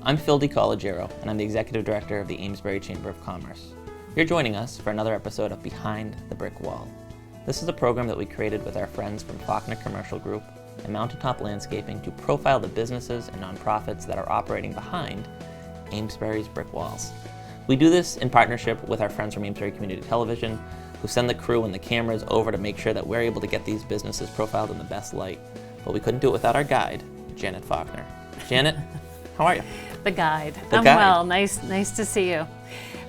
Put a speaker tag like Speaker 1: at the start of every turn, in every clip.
Speaker 1: I'm Phil DiCollegiero, and I'm the Executive Director of the Amesbury Chamber of Commerce. You're joining us for another episode of Behind the Brick Wall. This is a program that we created with our friends from Faulkner Commercial Group and Mountaintop Landscaping to profile the businesses and nonprofits that are operating behind Amesbury's brick walls. We do this in partnership with our friends from Amesbury Community Television, who send the crew and the cameras over to make sure that we're able to get these businesses profiled in the best light. But we couldn't do it without our guide, Janet Faulkner. Janet, how are you?
Speaker 2: The guide.
Speaker 1: The
Speaker 2: I'm
Speaker 1: guide.
Speaker 2: well. Nice to see you.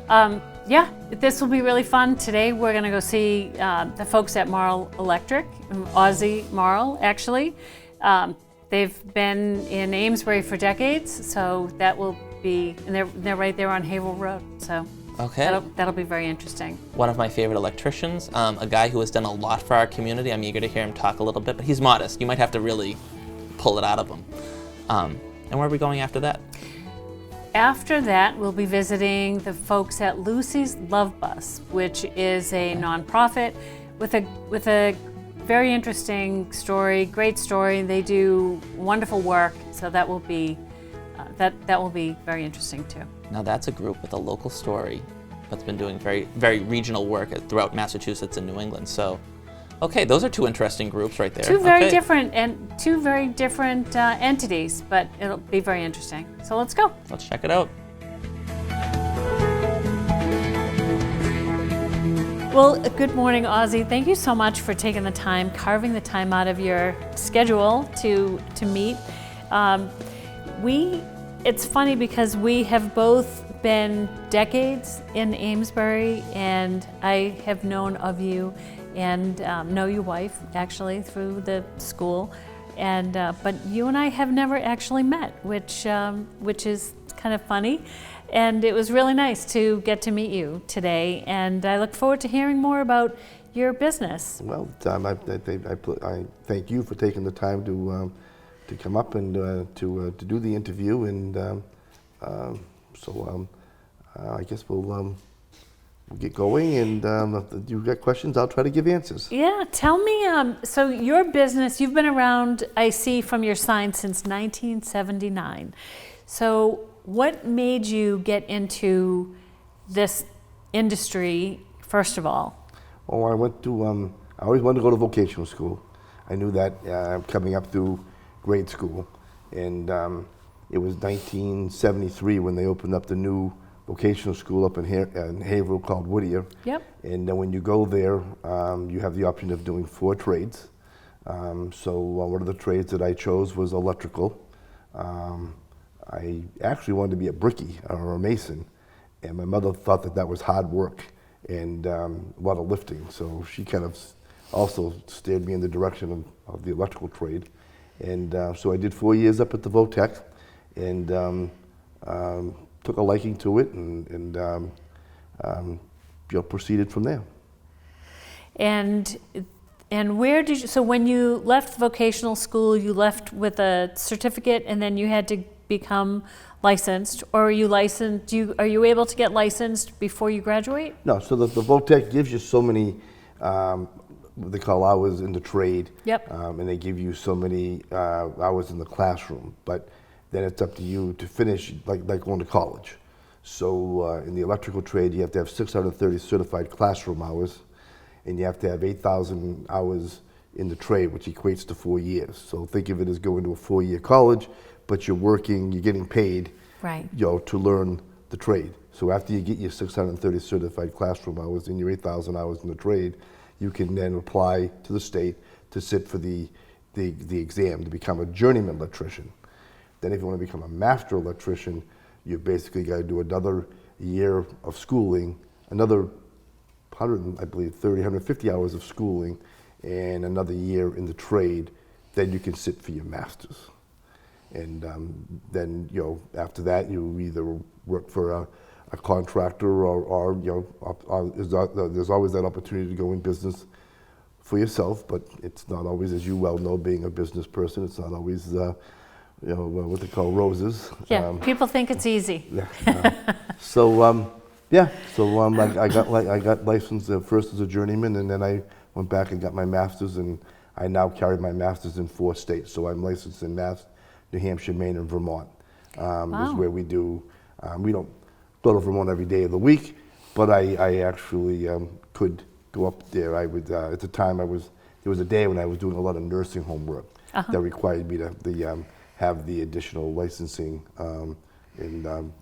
Speaker 2: Yeah, this will be really fun. Today we're going to go see the folks at Morrill Electric, Aussie Morrill, actually. They've been in Amesbury for decades, so that will be, and they're right there on Haverhill Road, so
Speaker 1: Okay.
Speaker 2: that'll be very interesting.
Speaker 1: One of my favorite electricians, a guy who has done a lot for our community. I'm eager to hear him talk a little bit, but he's modest. You might have to really pull it out of him. And where are we going after that?
Speaker 2: After that, we'll be visiting the folks at Lucy's Love Bus, which is a nonprofit with a very interesting story, great story. They do wonderful work, so that will be that will be very interesting too.
Speaker 1: Now that's a group with a local story that's been doing very, very regional work throughout Massachusetts and New England. So, okay, those are two interesting groups right there.
Speaker 2: Two very different entities, but it'll be very interesting. So let's go.
Speaker 1: Let's check it out.
Speaker 2: Well, good morning, Ozzy. Thank you so much for taking the time, carving the time out of your schedule to meet. It's funny because we have both been decades in Amesbury, and I have known of you and know your wife actually through the school, and but you and I have never actually met, which is kind of funny, and it was really nice to get to meet you today, and I look forward to hearing more about your business.
Speaker 3: Well, I thank you for taking the time to come up and to do the interview, and I guess we'll get going, and if you've got questions, I'll try to give answers.
Speaker 2: Yeah, tell me, so your business, you've been around, I see from your sign, since 1979. So what made you get into this industry, first of all?
Speaker 3: Oh, I always wanted to go to vocational school. I knew that coming up through grade school, and it was 1973 when they opened up the new vocational school up in Haverhill called Whittier.
Speaker 2: Yep.
Speaker 3: And then when you go there, you have the option of doing 4 trades. So one of the trades that I chose was electrical. I actually wanted to be a brickie or a mason, and my mother thought that was hard work and a lot of lifting. So she kind of also steered me in the direction of the electrical trade. And so I did 4 years up at the Votech, and took a liking to it, and proceeded from there.
Speaker 2: And where did you, so when you left vocational school, you left with a certificate and then you had to become licensed, or are you licensed, are you able to get licensed before you graduate?
Speaker 3: No, so the Votech gives you so many, what they call hours in the trade.
Speaker 2: Yep.
Speaker 3: And they give you so many hours in the classroom, but then it's up to you to finish like going to college. So in the electrical trade, you have to have 630 certified classroom hours, and you have to have 8,000 hours in the trade, which equates to 4 years. So think of it as going to a 4-year college, but you're working, you're getting paid,
Speaker 2: right,
Speaker 3: to learn the trade. So after you get your 630 certified classroom hours and your 8,000 hours in the trade, you can then apply to the state to sit for the exam to become a journeyman electrician. Then if you want to become a master electrician, you basically got to do another year of schooling, another 150 hours of schooling, and another year in the trade. Then you can sit for your master's. And then, after that, you either work for a contractor or there's always that opportunity to go in business for yourself, but it's not always, as you well know, being a business person, it's not always what they call roses.
Speaker 2: Yeah, people think it's easy.
Speaker 3: So I got licensed first as a journeyman, and then I went back and got my master's, and I now carry my master's in 4 states. So I'm licensed in Mass, New Hampshire, Maine, and Vermont. is where we do. We don't go to Vermont every day of the week, but I actually could go up there. I would at the time there was a day when I was doing a lot of nursing home work that required me to have the additional licensing in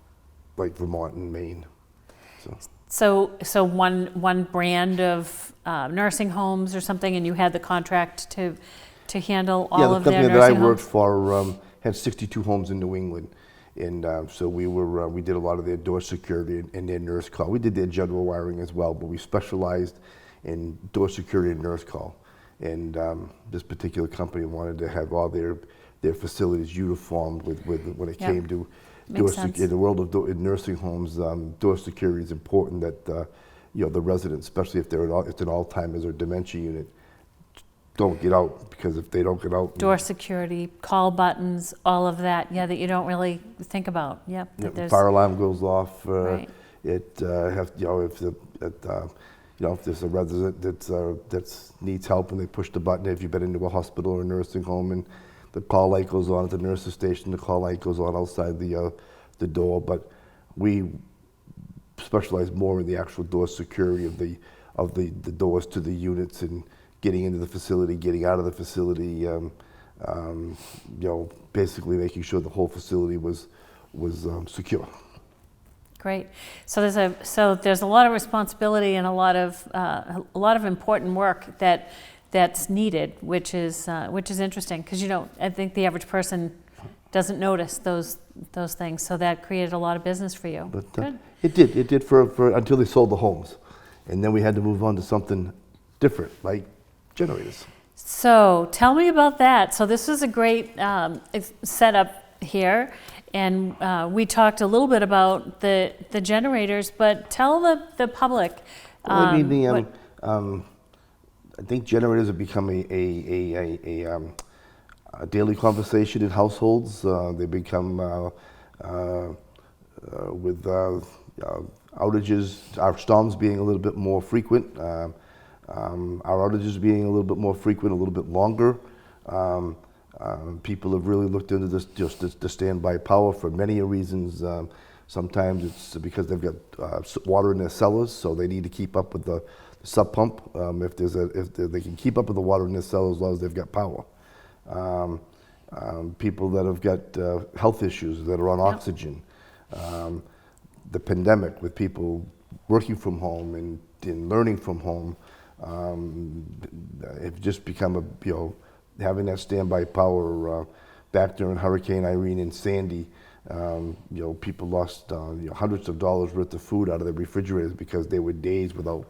Speaker 3: like Vermont and Maine.
Speaker 2: So one brand of nursing homes or something, and you had the contract to handle all of their nursing homes?
Speaker 3: Yeah, the company that I worked for had 62 homes in New England, and so we did a lot of their door security and their nurse call. We did their general wiring as well, but we specialized in door security and nurse call. And this particular company wanted to have all their facilities uniformed with when it came to in the world of nursing homes. Door security is important. That the residents, especially if it's an Alzheimer's or dementia unit, don't get out, because if they don't get out,
Speaker 2: door security, call buttons, all of that, that you don't really think about.
Speaker 3: Fire alarm goes off.
Speaker 2: Right.
Speaker 3: If there's a resident that needs help and they push the button, if you've been into a hospital or a nursing home and the call light goes on at the nurse's station, the call light goes on outside the door. But we specialize more in the actual door security of the doors to the units, and getting into the facility, getting out of the facility, basically making sure the whole facility was secure.
Speaker 2: Great. So there's a lot of responsibility and a lot of important work that's needed, which is interesting, because I think the average person doesn't notice those things. So that created a lot of business for you.
Speaker 3: But
Speaker 2: Good.
Speaker 3: It did for until they sold the homes, and then we had to move on to something different, like generators.
Speaker 2: So tell me about that. So this is a great setup here, and we talked a little bit about the generators, but tell the public.
Speaker 3: I think generators have become a daily conversation in households. They become with outages, our storms being a little bit more frequent. Our outages being a little bit more frequent, a little bit longer. People have really looked into this, just the standby power, for many reasons. Sometimes it's because they've got water in their cellars, so they need to keep up with the sub pump. If they can keep up with the water in their cellars as long as they've got power. People that have got health issues that are on oxygen. The pandemic, with people working from home and learning from home. It's just become having that standby power. Back during Hurricane Irene and Sandy, people lost hundreds of dollars worth of food out of their refrigerators because they were days without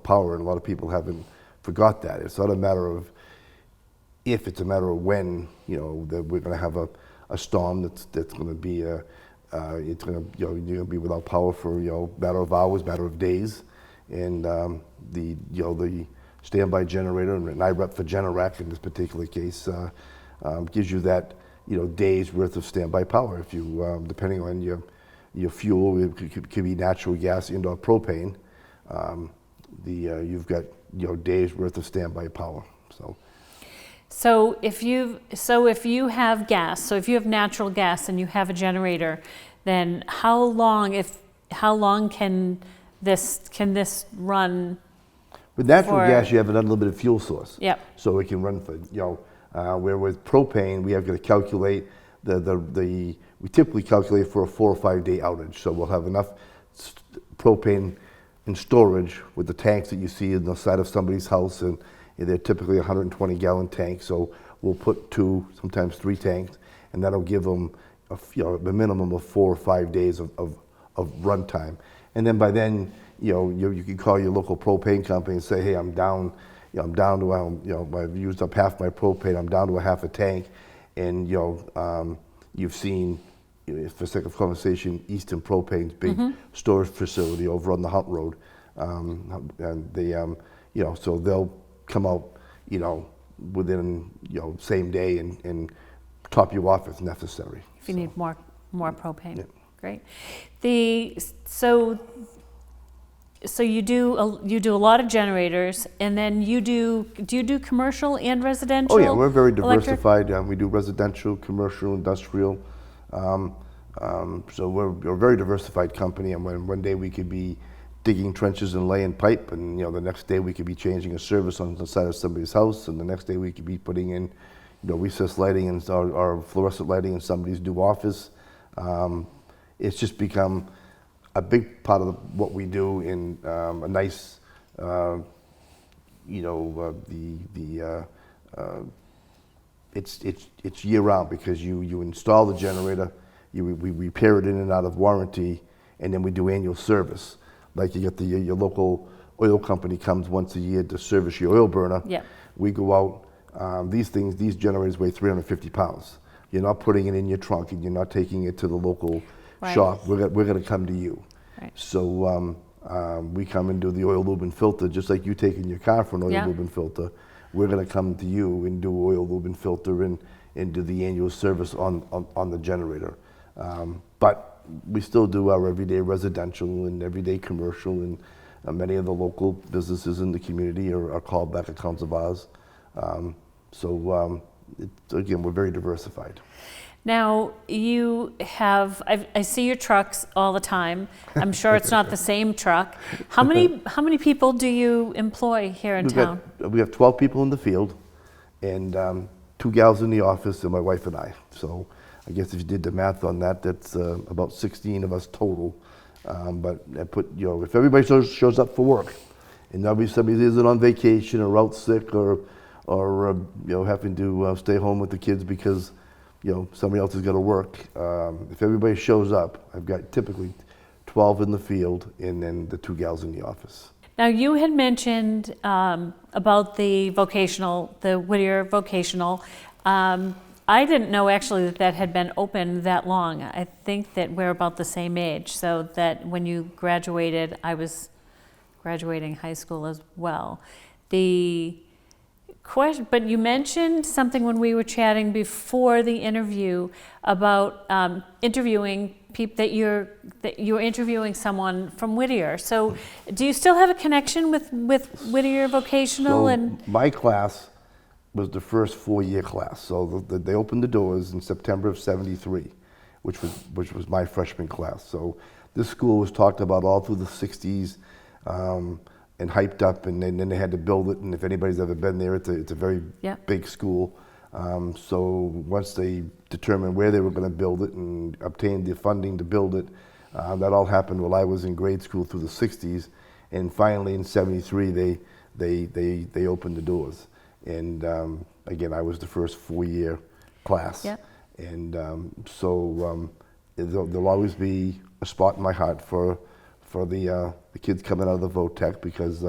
Speaker 3: power, and a lot of people haven't forgot that. It's not a matter of if, it's a matter of when. That we're going to have a storm that's going to be it's going to you're going to be without power for matter of hours, matter of days. And the standby generator, and I rep for Generac in this particular case, gives you that days worth of standby power. If you depending on your fuel, it could be natural gas and/or propane. You've got days worth of standby power.
Speaker 2: So if you have gas, so if you have natural gas and you have a generator, then how long can this run?
Speaker 3: With natural gas, you have an unlimited fuel source.
Speaker 2: Yep.
Speaker 3: So it can run for where with propane, we have to calculate we typically calculate for a 4 or 5 day outage. So we'll have enough propane in storage with the tanks that you see in the side of somebody's house, and they're typically 120 gallon tanks. So we'll put 2, sometimes 3 tanks, and that'll give them a minimum of 4 or 5 days of run time. And then by then, you can call your local propane company and say, hey, I'm down to, I've used up half my propane, I'm down to a half a tank. And, you've seen, for sake of conversation, Eastern Propane's big storage facility over on the Hunt Road. And they, so they'll come out, within, same day and top you off if necessary.
Speaker 2: If you need more propane.
Speaker 3: Yeah.
Speaker 2: Great. So you do a lot of generators, and then do you do commercial and residential?
Speaker 3: Oh yeah, we're very
Speaker 2: electric?
Speaker 3: diversified. We do residential, commercial, industrial. So we're a very diversified company, and when one day we could be digging trenches and laying pipe, and the next day we could be changing a service on the side of somebody's house, and the next day we could be putting in recessed lighting and or fluorescent lighting in somebody's new office. It's just become a big part of what we do in a nice, it's year round, because you install the generator, we repair it in and out of warranty, and then we do annual service. Like you get your local oil company comes once a year to service your oil burner.
Speaker 2: Yeah.
Speaker 3: We go out. These generators weigh 350 pounds. You're not putting it in your trunk, and you're not taking it to the local shop. We're going to come to you.
Speaker 2: Right.
Speaker 3: So we come and do the oil, lube, and filter, just like you take in your car for an oil, lube, and filter. We're going to come to you and do oil, lube, and filter, and do the annual service on the generator. But we still do our everyday residential and everyday commercial, and many of the local businesses in the community are callback accounts of ours. Again, we're very diversified.
Speaker 2: Now, you have, I see your trucks all the time. I'm sure it's not the same truck. How many people do you employ here in town?
Speaker 3: We have 12 people in the field, and 2 gals in the office, and my wife and I. So I guess if you did the math on that, that's about 16 of us total. But I put, if everybody shows up for work, and somebody isn't on vacation or out sick or having to stay home with the kids because somebody else has got to work. If everybody shows up, I've got typically 12 in the field, and then the 2 gals in the office.
Speaker 2: Now, you had mentioned about the Whittier Vocational. I didn't know actually that had been open that long. I think that we're about the same age, so that when you graduated, I was graduating high school as well. But you mentioned something when we were chatting before the interview about interviewing people, that you're interviewing someone from Whittier. So do you still have a connection with Whittier Vocational?
Speaker 3: My class was the first 4-year class. So they opened the doors in September of '73, which was my freshman class. So this school was talked about all through the '60s. And hyped up, and then they had to build it. And if anybody's ever been there, it's a very big school. So once they determined where they were going to build it and obtained the funding to build it, that all happened while I was in grade school through the '60s. And finally, in '73, they opened the doors. And again, I was the first 4-year class.
Speaker 2: Yep.
Speaker 3: And there'll always be a spot in my heart for the kids coming out of the VOTEC, because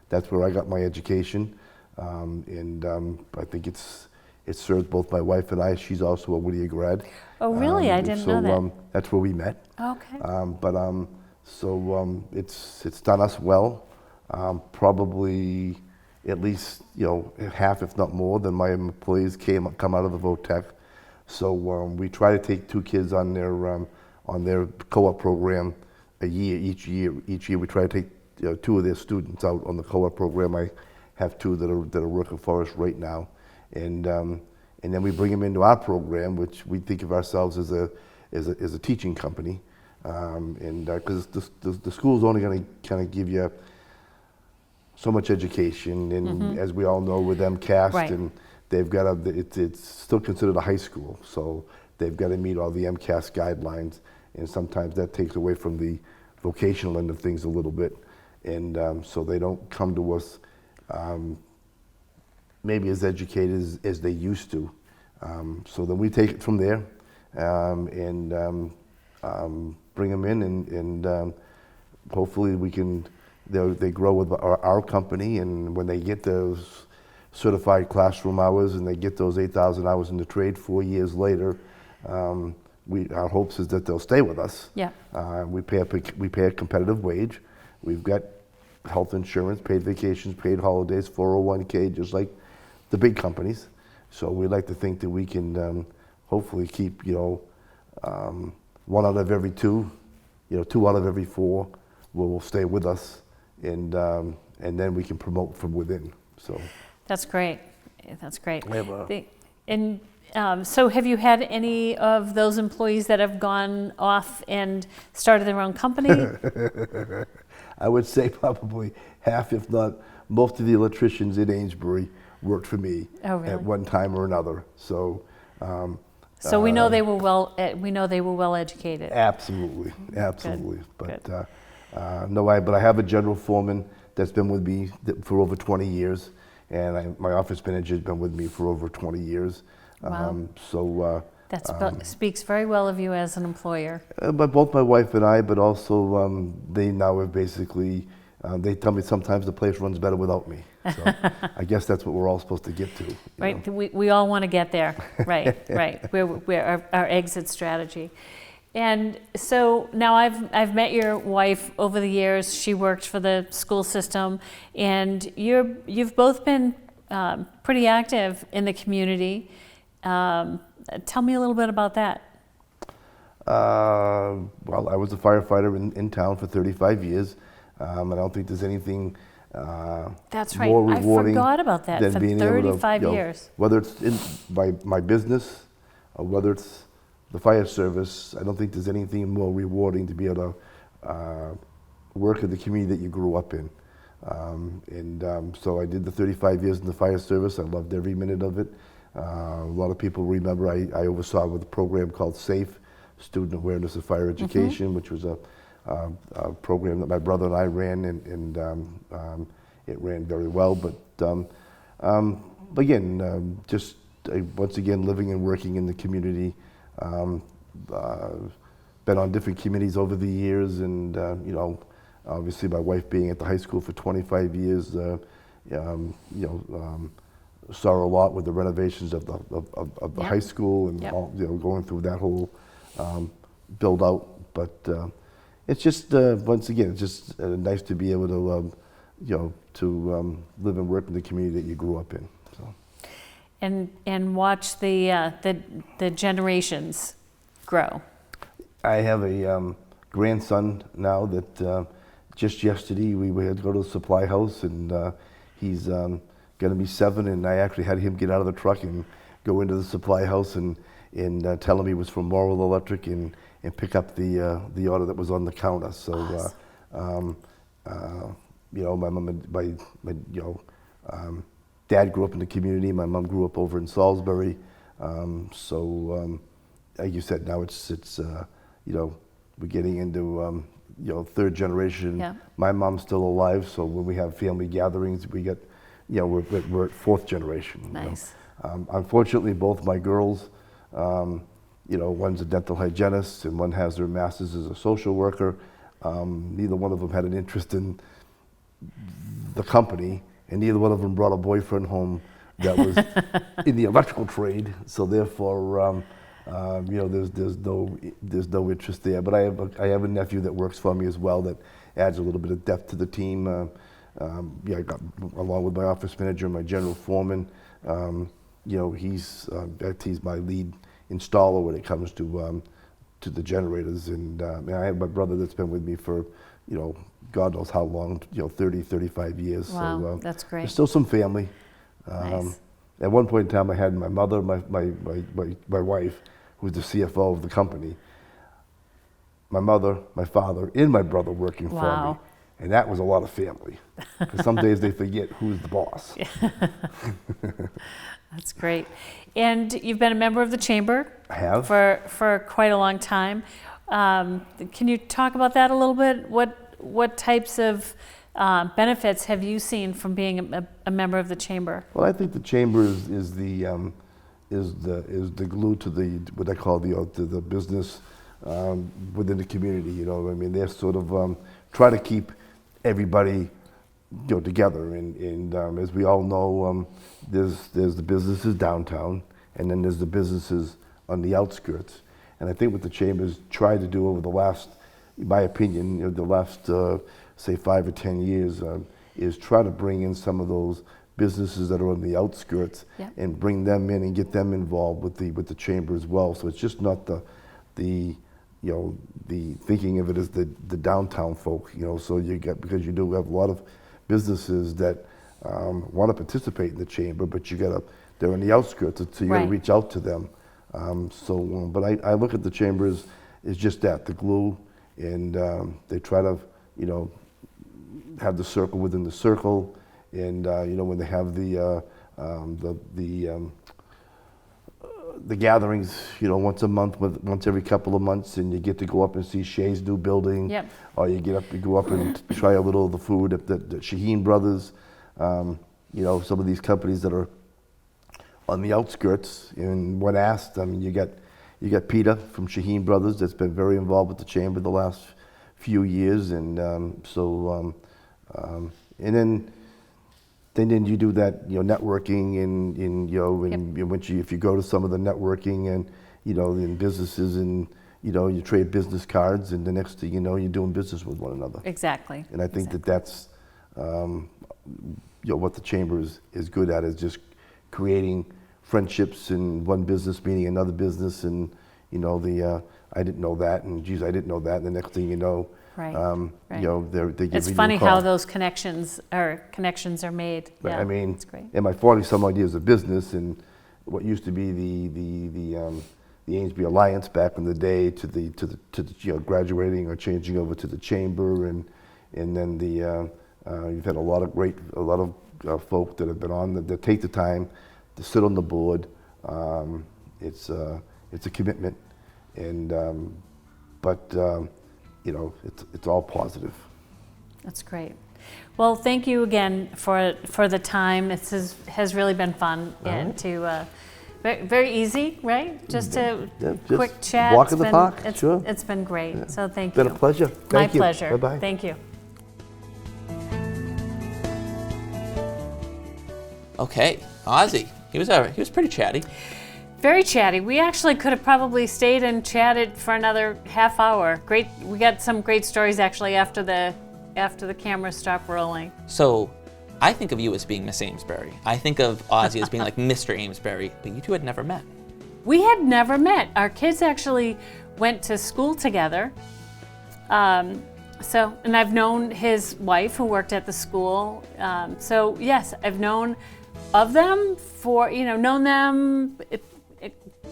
Speaker 3: that's where I got my education, and I think it served both my wife and I. She's also a Whittier grad.
Speaker 2: Oh, really? I didn't know that.
Speaker 3: That's where we met.
Speaker 2: Okay.
Speaker 3: It's done us well. Probably at least half, if not more, than my employees come out of the VOTEC. So we try to take 2 kids on their co-op program a year. Each year we try to take 2 of their students out on the co-op program. I have 2 that are working for us right now, and then we bring them into our program, which we think of ourselves as a teaching company, and because the school's only going to kind of give you so much education, and as we all know with MCAS, and they've got it's still considered a high school, so they've got to meet all the MCAS guidelines. And sometimes that takes away from the vocational end of things a little bit. And so they don't come to us maybe as educated as they used to. So then we take it from there and bring them in, and hopefully they grow with our company. And when they get those certified classroom hours and they get those 8,000 hours in the trade 4 years later, our hopes is that they'll stay with us.
Speaker 2: Yeah.
Speaker 3: We pay a competitive wage. We've got health insurance, paid vacations, paid holidays, 401k, just like the big companies. So we like to think that we can hopefully keep 1 out of every 2, 2 out of every 4 will stay with us, and then we can promote from within. So
Speaker 2: that's great. That's great. So have you had any of those employees that have gone off and started their own company?
Speaker 3: I would say probably half, if not most of the electricians in Amesbury worked for me
Speaker 2: Oh, really?
Speaker 3: at one time or another. So
Speaker 2: So we know they were well educated.
Speaker 3: absolutely, absolutely.
Speaker 2: Good.
Speaker 3: But but I have a general foreman that's been with me for over 20 years, and my office manager has been with me for over 20 years.
Speaker 2: Wow. That speaks very well of you as an employer.
Speaker 3: But both my wife and I, but also they now have basically, they tell me sometimes the place runs better without me. So I guess that's what we're all supposed to get to. you
Speaker 2: Right,
Speaker 3: know.
Speaker 2: we all want to get there. Right, right. We're our exit strategy. And so now I've met your wife over the years. She worked for the school system, and you've both been pretty active in the community. Tell me a little bit about that.
Speaker 3: Well, I was a firefighter in town for 35 years. I don't think there's anything
Speaker 2: That's right.
Speaker 3: more rewarding
Speaker 2: I forgot about that.
Speaker 3: than
Speaker 2: For
Speaker 3: being able to,
Speaker 2: 35 years.
Speaker 3: whether it's in my business or whether it's the fire service, I don't think there's anything more rewarding to be able to work in the community that you grew up in. So I did the 35 years in the fire service. I loved every minute of it. A lot of people remember I oversaw with a program called SAFE, Student Awareness of Fire Education, which was a program that my brother and I ran, and it ran very well. But again, just once again living and working in the community. Been on different committees over the years, and obviously my wife being at the high school for 25 years, saw a lot with the renovations of the high school and all, going through that whole build out. But it's just once again, it's just nice to be able to live and work in the community that you grew up in. So.
Speaker 2: And watch the generations grow.
Speaker 3: I have a grandson now that just yesterday we had to go to the supply house, and he's going to be 7, and I actually had him get out of the truck and go into the supply house and tell him he was from Morrill Electric and pick up the order that was on the counter. So,
Speaker 2: awesome.
Speaker 3: My mom and my dad grew up in the community. My mom grew up over in Salisbury. Like you said, now it's we're getting into third generation.
Speaker 2: Yeah.
Speaker 3: My mom's still alive, so when we have family gatherings, we get we're at 4th generation.
Speaker 2: Nice.
Speaker 3: Unfortunately, both my girls, one's a dental hygienist and one has their master's as a social worker. Neither one of them had an interest in the company, and neither one of them brought a boyfriend home that was in the electrical trade. So therefore, there's no interest there. But I have a nephew that works for me as well that adds a little bit of depth to the team. I got along with my office manager and my general foreman. He's my lead installer when it comes to the generators, and I have my brother that's been with me for God knows how long, 30, 35 years.
Speaker 2: Wow,
Speaker 3: so
Speaker 2: that's great.
Speaker 3: There's still some family.
Speaker 2: Nice.
Speaker 3: At one point in time, I had my mother, my wife, who's the CFO of the company, my mother, my father, and my brother working for me. And that was a lot of family. Because some days they forget who's the boss.
Speaker 2: That's great. And you've been a member of the chamber.
Speaker 3: I have.
Speaker 2: For quite a long time. Can you talk about that a little bit? What types of benefits have you seen from being a member of the chamber? Well,
Speaker 3: I think the chamber is the glue to what I call the business within the community. They're sort of try to keep everybody together, and as we all know, there's the businesses downtown, and then there's the businesses on the outskirts. And I think what the chamber's tried to do over the last, in my opinion, the last say 5 or 10 years, is try to bring in some of those businesses that are on the outskirts, and bring them in and get them involved with the chamber as well. So it's just not the thinking of it as the downtown folk, so you get, because you do have a lot of businesses that want to participate in the chamber, but they're on the outskirts, so you got to
Speaker 2: Right.
Speaker 3: reach out to them. But I look at the chamber as just that, the glue, and they try to, have the circle within the circle, and when they have the gatherings, once a month, once every couple of months, and you get to go up and see Shay's new building.
Speaker 2: Yep.
Speaker 3: Or you go up and try a little of the food at the Shaheen Brothers. Some of these companies that are on the outskirts. And when asked, you got Peter from Shaheen Brothers that's been very involved with the chamber the last few years, and then you do that, networking, and if you go to some of the networking and in businesses, and you trade business cards, and the next thing you know, you're doing business with one another.
Speaker 2: Exactly.
Speaker 3: And I think that's what the chamber is good at, is just creating friendships, and one business meeting another business, and I didn't know that, and geez, I didn't know that, and the next thing you know,
Speaker 2: Right.
Speaker 3: they give
Speaker 2: It's
Speaker 3: you a
Speaker 2: funny
Speaker 3: call.
Speaker 2: how those connections are made.
Speaker 3: But,
Speaker 2: Yeah,
Speaker 3: I mean,
Speaker 2: it's great.
Speaker 3: in my 40-some-odd years of business, and what used to be the Amesbury Alliance back in the day, to the graduating or changing over to the chamber, and then you've had a lot of folk that have been on that take the time to sit on the board. It's a commitment, and it's all positive.
Speaker 2: That's great. Well, thank you again for the time. This has really been fun, and very easy, right? Just quick chat.
Speaker 3: Walk in the park, sure.
Speaker 2: It's been great.
Speaker 3: Yeah.
Speaker 2: So thank you.
Speaker 3: Been a pleasure. Thank you.
Speaker 2: My pleasure.
Speaker 3: Bye-bye.
Speaker 2: Thank you.
Speaker 1: Okay, Ozzy. He was pretty chatty.
Speaker 2: Very chatty. We actually could have probably stayed and chatted for another half hour. Great. We got some great stories actually after the cameras stopped rolling.
Speaker 1: So, I think of you as being Miss Amesbury. I think of Ozzy as being like Mr. Amesbury, but you two had never met.
Speaker 2: We had never met. Our kids actually went to school together. And I've known his wife who worked at the school. So yes, I've known of them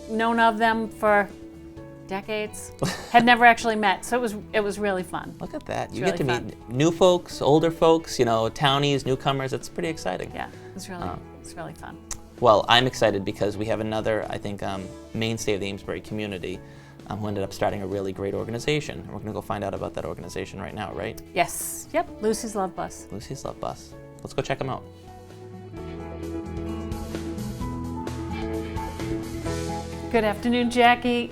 Speaker 2: known of them for decades. Had never actually met, so it was really fun.
Speaker 1: Look at that.
Speaker 2: It's
Speaker 1: You
Speaker 2: really
Speaker 1: get to
Speaker 2: fun.
Speaker 1: meet new folks, older folks, townies, newcomers. It's pretty exciting.
Speaker 2: Yeah, it's really fun.
Speaker 1: Well, I'm excited because we have another, I think, mainstay of the Amesbury community who ended up starting a really great organization. And we're going to go find out about that organization right now, right?
Speaker 2: Yes. Yep. Lucy's Love Bus.
Speaker 1: Lucy's Love Bus. Let's go check them out.
Speaker 2: Good afternoon, Jackie.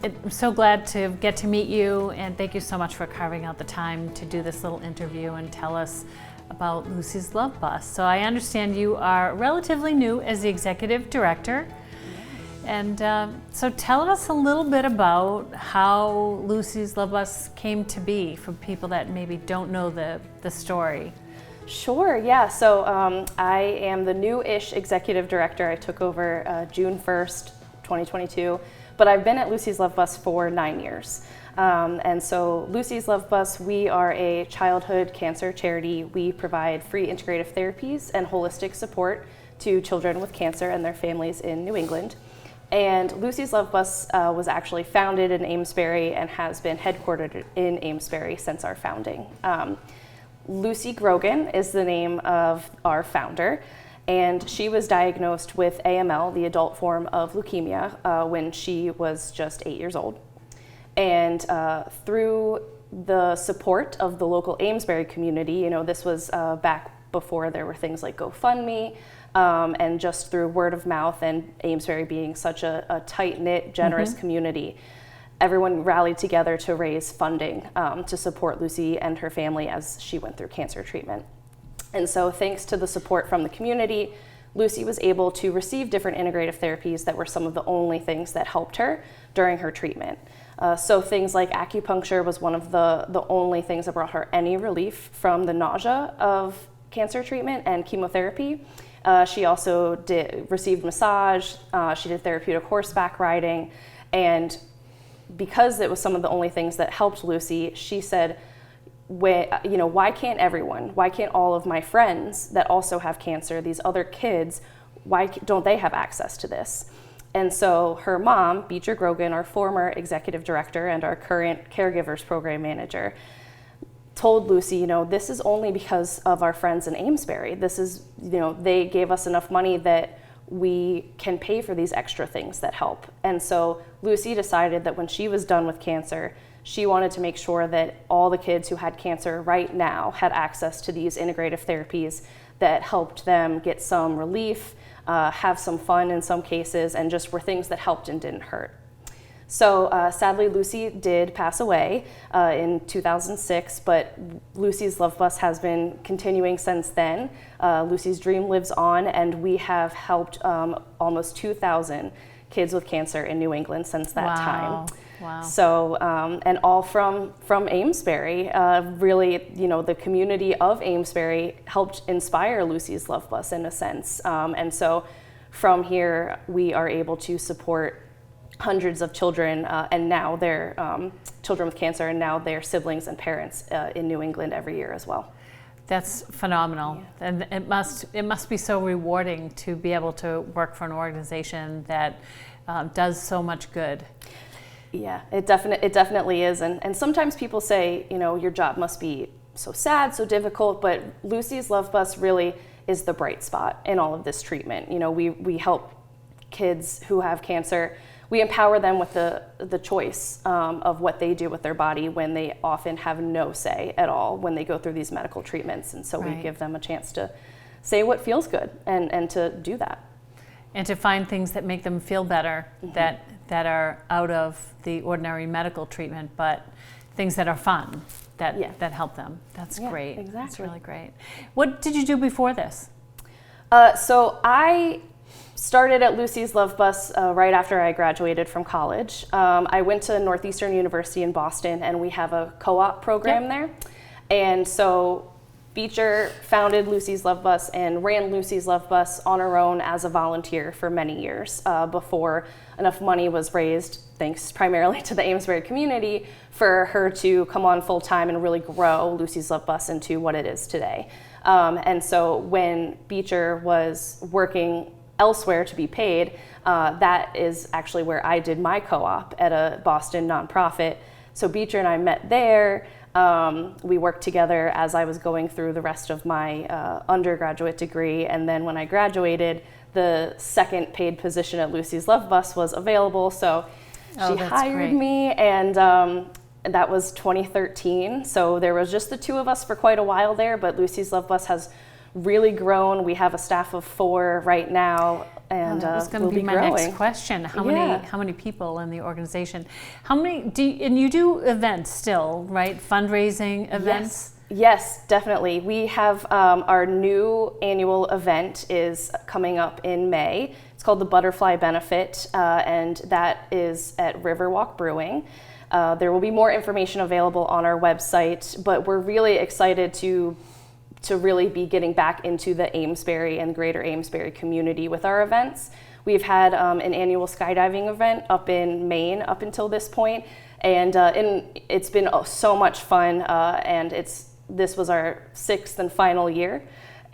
Speaker 2: I'm so glad to get to meet you, and thank you so much for carving out the time to do this little interview and tell us about Lucy's Love Bus. So I understand you are relatively new as the executive director. And so tell us a little bit about how Lucy's Love Bus came to be for people that maybe don't know the story.
Speaker 4: Sure, yeah. So I am the new-ish executive director. I took over June 1st, 2022, but I've been at Lucy's Love Bus for 9 years. And so Lucy's Love Bus, we are a childhood cancer charity. We provide free integrative therapies and holistic support to children with cancer and their families in New England. And Lucy's Love Bus was actually founded in Amesbury and has been headquartered in Amesbury since our founding. Lucy Grogan is the name of our founder, and she was diagnosed with AML, the adult form of leukemia, when she was just 8 years old. And through the support of the local Amesbury community, this was back before there were things like GoFundMe, and just through word of mouth and Amesbury being such a tight-knit, generous community, everyone rallied together to raise funding to support Lucy and her family as she went through cancer treatment. And so thanks to the support from the community, Lucy was able to receive different integrative therapies that were some of the only things that helped her during her treatment. So things like acupuncture was one of the only things that brought her any relief from the nausea of cancer treatment and chemotherapy. She also received massage, she did therapeutic horseback riding, and because it was some of the only things that helped Lucy, she said, why can't everyone, why can't all of my friends that also have cancer, these other kids, why don't they have access to this? And so her mom, Beecher Grogan, our former executive director and our current caregivers program manager, told Lucy, this is only because of our friends in Amesbury. This is, they gave us enough money that we can pay for these extra things that help. And so Lucy decided that when she was done with cancer, she wanted to make sure that all the kids who had cancer right now had access to these integrative therapies that helped them get some relief, have some fun in some cases, and just were things that helped and didn't hurt. So sadly, Lucy did pass away in 2006, but Lucy's Love Bus has been continuing since then. Lucy's dream lives on, and we have helped almost 2,000 kids with cancer in New England since that time.
Speaker 2: Wow.
Speaker 4: So, and all from Amesbury. Really, the community of Amesbury helped inspire Lucy's Love Bus in a sense. And so from here, we are able to support hundreds of children, and now their children with cancer, and now their siblings and parents in New England every year as well.
Speaker 2: That's phenomenal. Yeah. And it must be so rewarding to be able to work for an organization that does so much good.
Speaker 4: Yeah, it definitely is. And sometimes people say, your job must be so sad, so difficult, but Lucy's Love Bus really is the bright spot in all of this treatment. We help kids who have cancer. We empower them with the choice of what they do with their body when they often have no say at all when they go through these medical treatments. And so
Speaker 2: Right.
Speaker 4: we give them a chance to say what feels good and to do that.
Speaker 2: And to find things that make them feel better,
Speaker 4: Mm-hmm.
Speaker 2: that are out of the ordinary medical treatment, but things that are fun, that help them. That's great.
Speaker 4: Exactly.
Speaker 2: That's really great. What did you do before this?
Speaker 4: So I started at Lucy's Love Bus right after I graduated from college. I went to Northeastern University in Boston, and we have a co-op program there. And so Beecher founded Lucy's Love Bus and ran Lucy's Love Bus on her own as a volunteer for many years before enough money was raised, thanks primarily to the Amesbury community, for her to come on full time and really grow Lucy's Love Bus into what it is today. And so when Beecher was working elsewhere to be paid, that is actually where I did my co-op at a Boston nonprofit. So Beecher and I met there. We worked together as I was going through the rest of my undergraduate degree, and then when I graduated, the second paid position at Lucy's Love Bus was available, so she hired me, and that was 2013. So there was just the two of us for quite a while there, but Lucy's Love Bus has really grown. We have a staff of 4 right now, and
Speaker 2: that was going to
Speaker 4: we'll
Speaker 2: be my
Speaker 4: growing.
Speaker 2: next question. How many people in the organization? How many and you do events still, right? Fundraising events?
Speaker 4: Yes, definitely. We have our new annual event is coming up in May. It's called the Butterfly Benefit, and that is at Riverwalk Brewing. There will be more information available on our website, but we're really excited to really be getting back into the Amesbury and greater Amesbury community with our events. We've had an annual skydiving event up in Maine up until this point, and it's been so much fun, and this was our 6th and final year,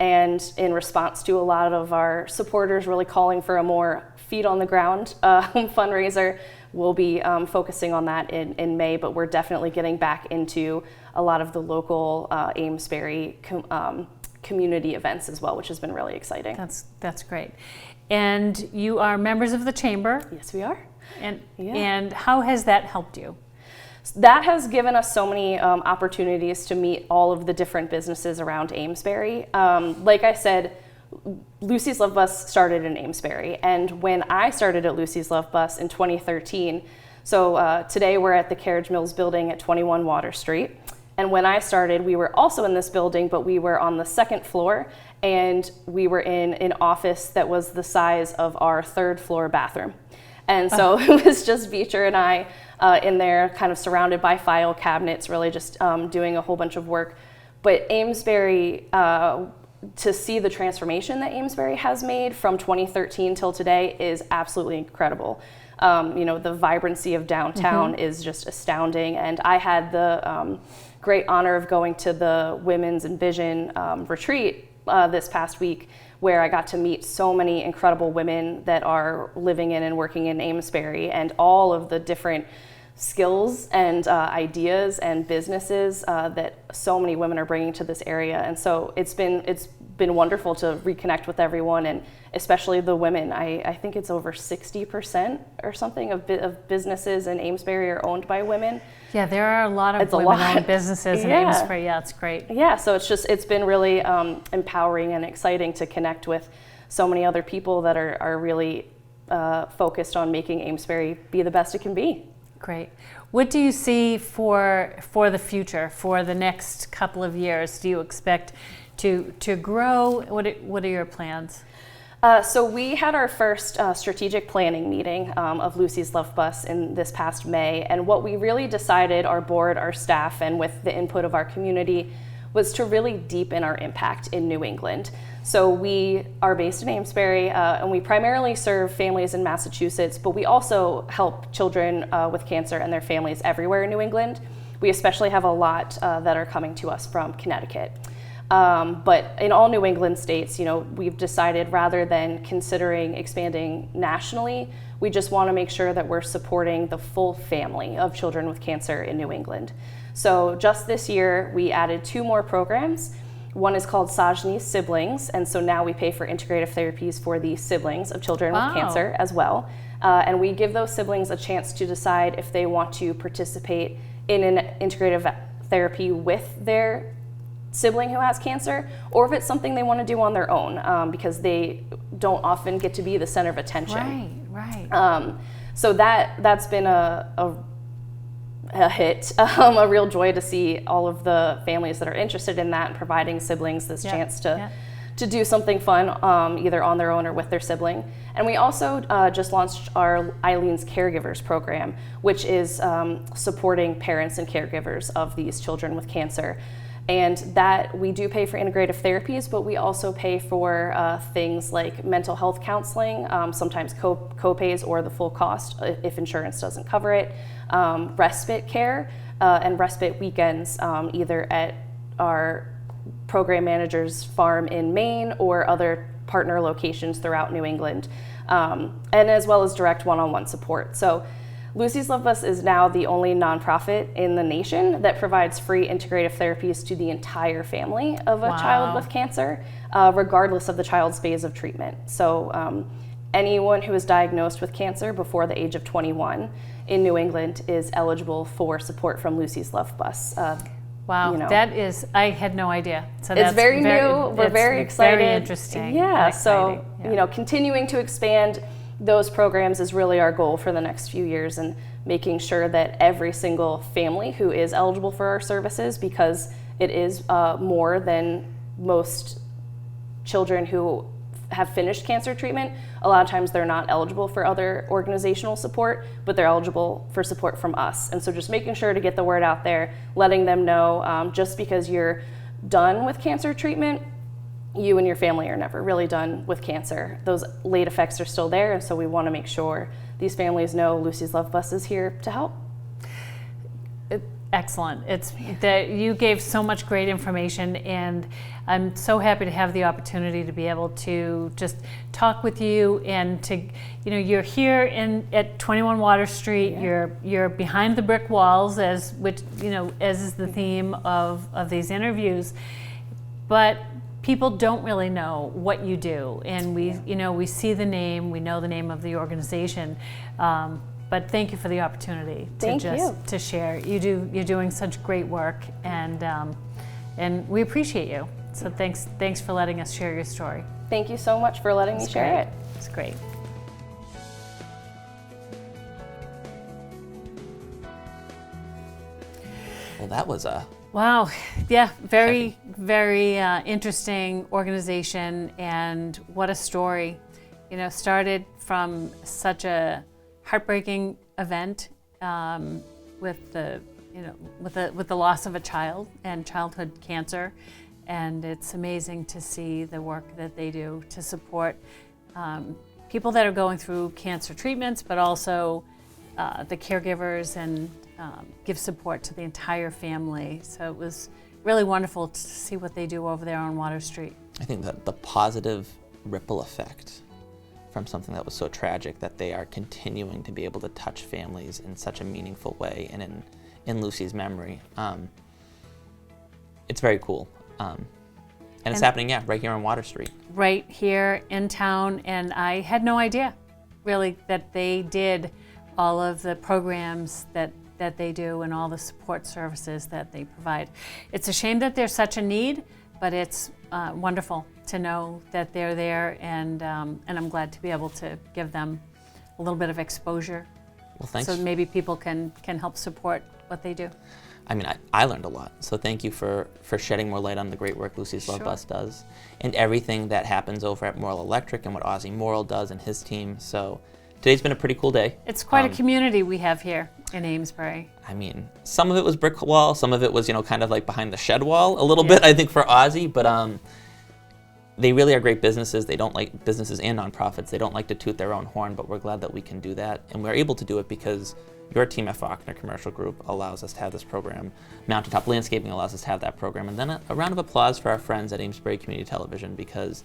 Speaker 4: and in response to a lot of our supporters really calling for a more feet on the ground fundraiser, we'll be focusing on that in May, but we're definitely getting back into a lot of the local Amesbury community events as well, which has been really exciting.
Speaker 2: That's great. And you are members of the chamber.
Speaker 4: Yes, we are.
Speaker 2: And how has that helped you?
Speaker 4: That has given us so many opportunities to meet all of the different businesses around Amesbury. Like I said, Lucy's Love Bus started in Amesbury, and when I started at Lucy's Love Bus in 2013, so today we're at the Carriage Mills building at 21 Water Street, and when I started we were also in this building, but we were on the 2nd floor, and we were in an office that was the size of our 3rd floor bathroom. And so it was just Beecher and I in there, kind of surrounded by file cabinets, really just doing a whole bunch of work. But Amesbury, to see the transformation that Amesbury has made from 2013 till today is absolutely incredible. The vibrancy of downtown is just astounding. And I had the great honor of going to the Women's Envision retreat this past week, where I got to meet so many incredible women that are living in and working in Amesbury, and all of the different skills and ideas and businesses that so many women are bringing to this area. And so it's been wonderful to reconnect with everyone, and especially the women. I think it's over 60% or something of businesses in Amesbury are owned by women.
Speaker 2: Yeah, there are a lot of women-owned businesses in Amesbury. Yeah, it's great.
Speaker 4: Yeah, so it's been really empowering and exciting to connect with so many other people that are really focused on making Amesbury be the best it can be.
Speaker 2: Great. What do you see for the future, for the next couple of years? Do you expect to grow? What are your plans?
Speaker 4: So we had our first strategic planning meeting of Lucy's Love Bus in this past May, and what we really decided, our board, our staff, and with the input of our community, was to really deepen our impact in New England. So we are based in Amesbury, and we primarily serve families in Massachusetts, but we also help children with cancer and their families everywhere in New England. We especially have a lot that are coming to us from Connecticut. But in all New England states, we've decided, rather than considering expanding nationally, we just want to make sure that we're supporting the full family of children with cancer in New England. So just this year, we added 2 more programs. One is called Sajni's Siblings, and so now we pay for integrative therapies for the siblings of children with cancer as well. And we give those siblings a chance to decide if they want to participate in an integrative therapy with their sibling who has cancer, or if it's something they want to do on their own, because they don't often get to be the center of attention.
Speaker 2: Right.
Speaker 4: So that's been a hit, a real joy to see all of the families that are interested in that and providing siblings this chance to do something fun, either on their own or with their sibling. And we also just launched our Eileen's Caregivers program, which is supporting parents and caregivers of these children with cancer. And that we do pay for integrative therapies, but we also pay for things like mental health counseling, sometimes co-pays or the full cost if insurance doesn't cover it, respite care, and respite weekends, either at our program manager's farm in Maine or other partner locations throughout New England, and as well as direct one-on-one support. So Lucy's Love Bus is now the only nonprofit in the nation that provides free integrative therapies to the entire family of a child with cancer, regardless of the child's phase of treatment. So anyone who is diagnosed with cancer before the age of 21 in New England is eligible for support from Lucy's Love Bus.
Speaker 2: Wow, that is, I had no idea. So
Speaker 4: it's very new, we're very excited.
Speaker 2: Very interesting.
Speaker 4: Yeah, so continuing to expand those programs is really our goal for the next few years, and making sure that every single family who is eligible for our services, because it is more than most children who have finished cancer treatment. A lot of times they're not eligible for other organizational support, but they're eligible for support from us. And so just making sure to get the word out there, letting them know just because you're done with cancer treatment, you and your family are never really done with cancer. Those late effects are still there, and so we want to make sure these families know Lucy's Love Bus is here to help.
Speaker 2: Excellent. It's that you gave so much great information, and I'm so happy to have the opportunity to be able to just talk with you, and to, you're here at 21 Water Street. Yeah. You're behind the brick walls, as is the theme of these interviews, but people don't really know what you do, and we see the name, we know the name of the organization, but thank you for the opportunity to share. You're doing such great work, and we appreciate you. So thanks for letting us share your story.
Speaker 4: Thank you so much for letting me share it.
Speaker 2: It's great.
Speaker 1: Well, that was
Speaker 2: wow, yeah, very interesting organization, and what a story. Started from such a heartbreaking event with the loss of a child and childhood cancer, and it's amazing to see the work that they do to support people that are going through cancer treatments, but also the caregivers and give support to the entire family. So it was really wonderful to see what they do over there on Water Street.
Speaker 1: I think that the positive ripple effect from something that was so tragic, that they are continuing to be able to touch families in such a meaningful way and in Lucy's memory. It's very cool. And it's happening, right here on Water Street.
Speaker 2: Right here in town, and I had no idea, really, that they did all of the programs that they do and all the support services that they provide. It's a shame that there's such a need, but it's wonderful to know that they're there, and I'm glad to be able to give them a little bit of exposure.
Speaker 1: Well, thanks.
Speaker 2: So maybe people can help support what they do.
Speaker 1: I mean, I learned a lot, so thank you for shedding more light on the great work Lucy's Love Bus does, and everything that happens over at Morrill Electric and what Ozzy Morrill does and his team. So today's been a pretty cool day.
Speaker 2: It's quite a community we have here in Amesbury.
Speaker 1: I mean, some of it was brick wall, some of it was, kind of like behind the shed wall a little bit, I think, for Ozzy, but they really are great businesses. They don't like businesses and nonprofits. They don't like to toot their own horn, but we're glad that we can do that, and we're able to do it because your team at Faulkner Commercial Group allows us to have this program. Mountaintop Landscaping allows us to have that program. And then a round of applause for our friends at Amesbury Community Television, because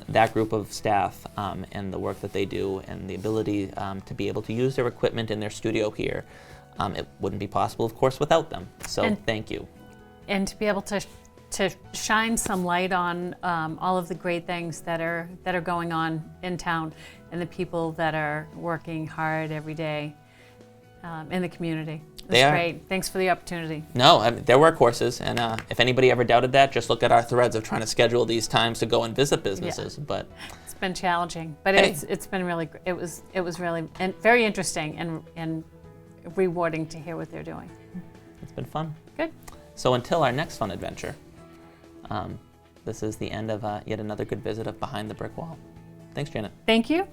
Speaker 1: that group of staff and the work that they do and the ability to be able to use their equipment in their studio here, it wouldn't be possible, of course, without them. So thank you.
Speaker 2: And to be able to shine some light on all of the great things that are going on in town, and the people that are working hard every day in the community. It's great. Thanks for the opportunity.
Speaker 1: No, I mean, they're workhorses, and if anybody ever doubted that, just look at our threads of trying to schedule these times to go and visit businesses.
Speaker 2: Yeah.
Speaker 1: But
Speaker 2: it's been challenging, but
Speaker 1: hey,
Speaker 2: it's been really, it was really very interesting and rewarding to hear what they're doing.
Speaker 1: It's been fun.
Speaker 2: Good.
Speaker 1: So until our next fun adventure, this is the end of yet another good visit of Behind the Brick Wall. Thanks, Janet.
Speaker 2: Thank you.